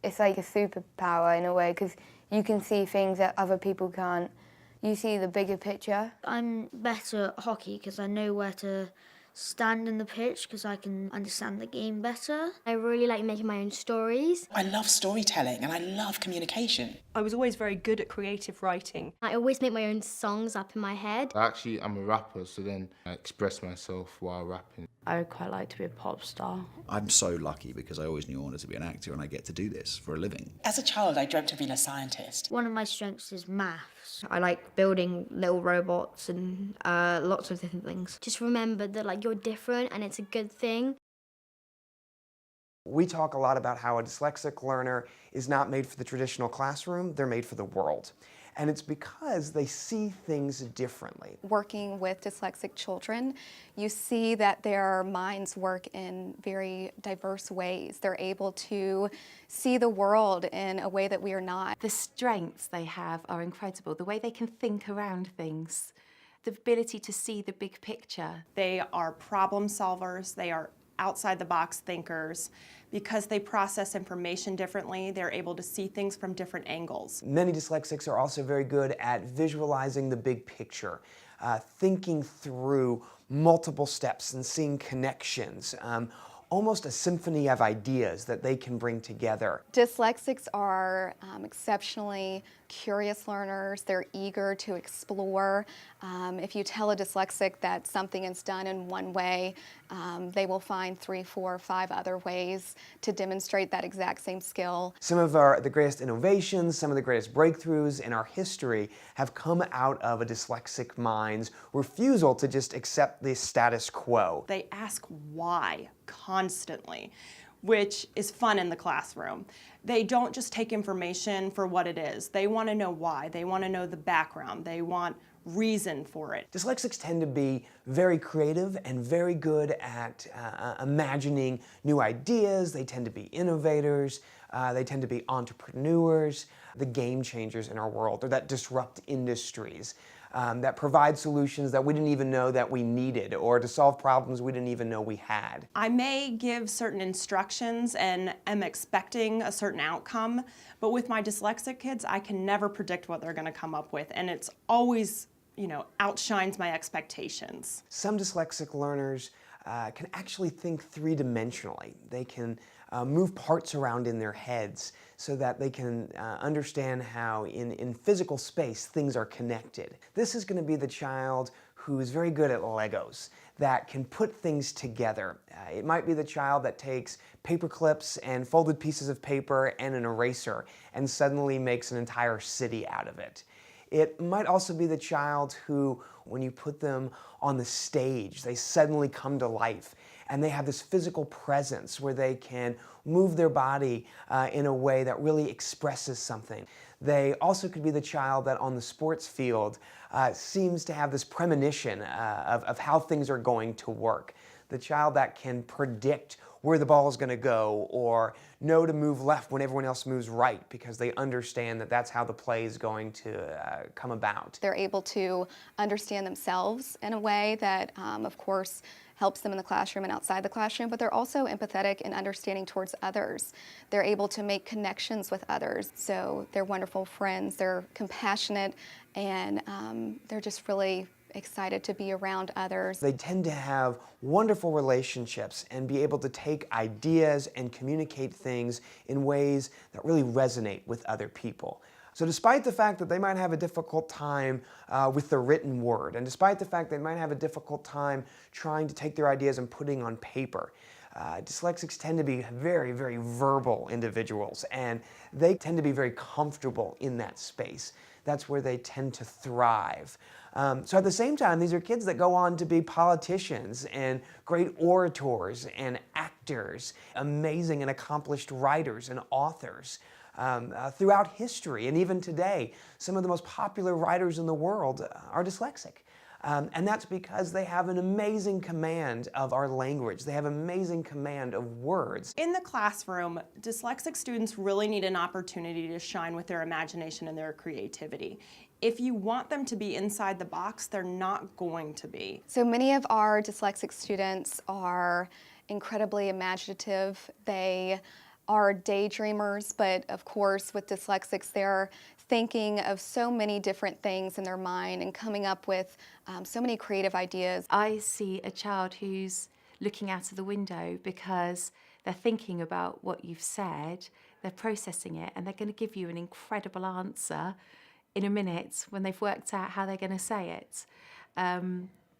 It's like a superpower in a way, because you can see things that other people can't. You see the bigger picture. I'm better at hockey because I know where to stand in the pitch because I can understand the game better. I really like making my own stories. I love storytelling and I love communication. I was always very good at creative writing. I always make my own songs up in my head. Actually, I'm a rapper, so then I express myself while rapping. I would quite like to be a pop star. I'm so lucky because I always knew I wanted to be an actor and I get to do this for a living. As a child, I dreamt of being a scientist. One of my strengths is maths. I like building little robots and lots of different things. Just remember that you're different and it's a good thing. We talk a lot about how a dyslexic learner is not made for the traditional classroom, they're made for the world. And it's because they see things differently. Working with dyslexic children, you see that their minds work in very diverse ways. They're able to see the world in a way that we are not. The strengths they have are incredible. The way they can think around things, the ability to see the big picture. They are problem solvers, they are outside the box thinkers. Because they process information differently, they're able to see things from different angles. Many dyslexics are also very good at visualizing the big picture, thinking through multiple steps and seeing connections, almost a symphony of ideas that they can bring together. Dyslexics are exceptionally curious learners. They're eager to explore. If you tell a dyslexic that something is done in one way, they will find 3, 4, 5 other ways to demonstrate that exact same skill. Some of the greatest innovations, some of the greatest breakthroughs in our history have come out of a dyslexic mind's refusal to just accept the status quo. They ask why constantly, which is fun in the classroom. They don't just take information for what it is. They want to know why. They want to know the background. They want reason for it. Dyslexics tend to be very creative and very good at imagining new ideas. They tend to be innovators. They tend to be entrepreneurs, the game changers in our world, or that disrupt industries, that provide solutions that we didn't even know that we needed, or to solve problems we didn't even know we had. I may give certain instructions and am expecting a certain outcome, but with my dyslexic kids, I can never predict what they're going to come up with, and it's always, outshines my expectations. Some dyslexic learners can actually think three-dimensionally. They can move parts around in their heads so that they can understand how in physical space things are connected. This is going to be the child who is very good at Legos, that can put things together. It might be the child that takes paper clips and folded pieces of paper and an eraser and suddenly makes an entire city out of it. It might also be the child who, when you put them on the stage, they suddenly come to life and they have this physical presence where they can move their body in a way that really expresses something. They also could be the child that on the sports field seems to have this premonition of how things are going to work. The child that can predict where the ball is going to go or know to move left when everyone else moves right because they understand that that's how the play is going to come about. They're able to understand themselves in a way that, of course, helps them in the classroom and outside the classroom, but they're also empathetic and understanding towards others. They're able to make connections with others, so they're wonderful friends, they're compassionate, and they're just really excited to be around others. They tend to have wonderful relationships and be able to take ideas and communicate things in ways that really resonate with other people. So despite the fact that they might have a difficult time with the written word, and despite the fact they might have a difficult time trying to take their ideas and putting on paper, dyslexics tend to be very, very verbal individuals, and they tend to be very comfortable in that space. That's where they tend to thrive. So at the same time, these are kids that go on to be politicians and great orators and actors, amazing and accomplished writers and authors. Throughout history and even today, some of the most popular writers in the world are dyslexic. And that's because they have an amazing command of our language. They have amazing command of words. In the classroom, dyslexic students really need an opportunity to shine with their imagination and their creativity. If you want them to be inside the box, they're not going to be. So many of our dyslexic students are incredibly imaginative. They are daydreamers, but of course with dyslexics they're thinking of so many different things in their mind and coming up with so many creative ideas. I see a child who's looking out of the window because they're thinking about what you've said, they're processing it, and they're going to give you an incredible answer in a minute when they've worked out how they're going to say it.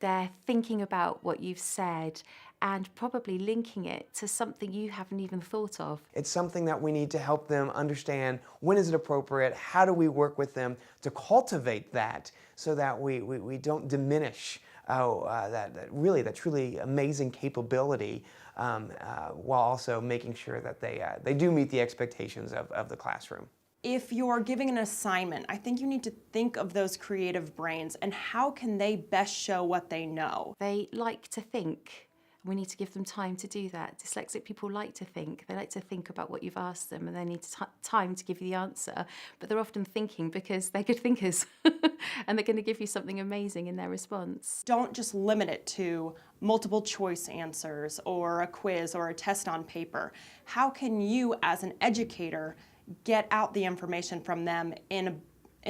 They're thinking about what you've said and probably linking it to something you haven't even thought of. It's something that we need to help them understand when is it appropriate, how do we work with them to cultivate that so that we don't diminish that truly amazing capability while also making sure that they do meet the expectations of the classroom. If you're giving an assignment, I think you need to think of those creative brains and how can they best show what they know. They like to think. We need to give them time to do that. Dyslexic people like to think. They like to think about what you've asked them and they need time to give you the answer. But they're often thinking because they're good thinkers and they're going to give you something amazing in their response. Don't just limit it to multiple choice answers or a quiz or a test on paper. How can you as an educator get out the information from them in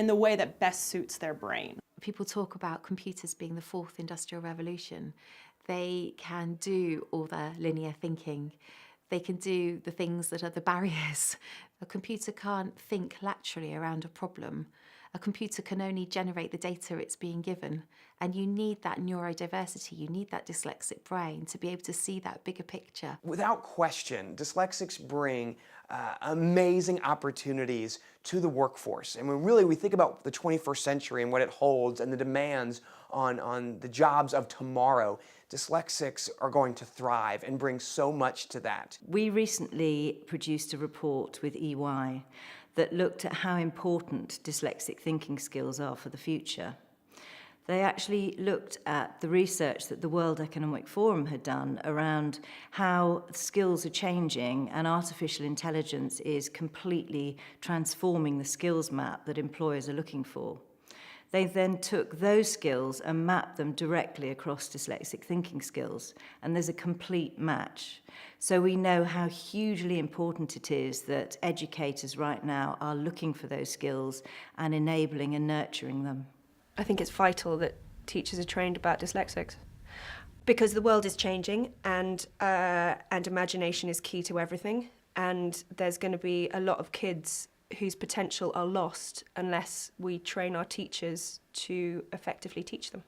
the way that best suits their brain? People talk about computers being the fourth industrial revolution. They can do all the linear thinking. They can do the things that are the barriers. A computer can't think laterally around a problem. A computer can only generate the data it's being given. And you need that neurodiversity, you need that dyslexic brain to be able to see that bigger picture. Without question, dyslexics bring amazing opportunities to the workforce. And when we think about the 21st century and what it holds and the demands on the jobs of tomorrow, dyslexics are going to thrive and bring so much to that. We recently produced a report with EY that looked at how important dyslexic thinking skills are for the future. They actually looked at the research that the World Economic Forum had done around how skills are changing and artificial intelligence is completely transforming the skills map that employers are looking for. They then took those skills and mapped them directly across dyslexic thinking skills, and there's a complete match. So we know how hugely important it is that educators right now are looking for those skills and enabling and nurturing them. I think it's vital that teachers are trained about dyslexics because the world is changing and imagination is key to everything, and there's going to be a lot of kids whose potential are lost unless we train our teachers to effectively teach them.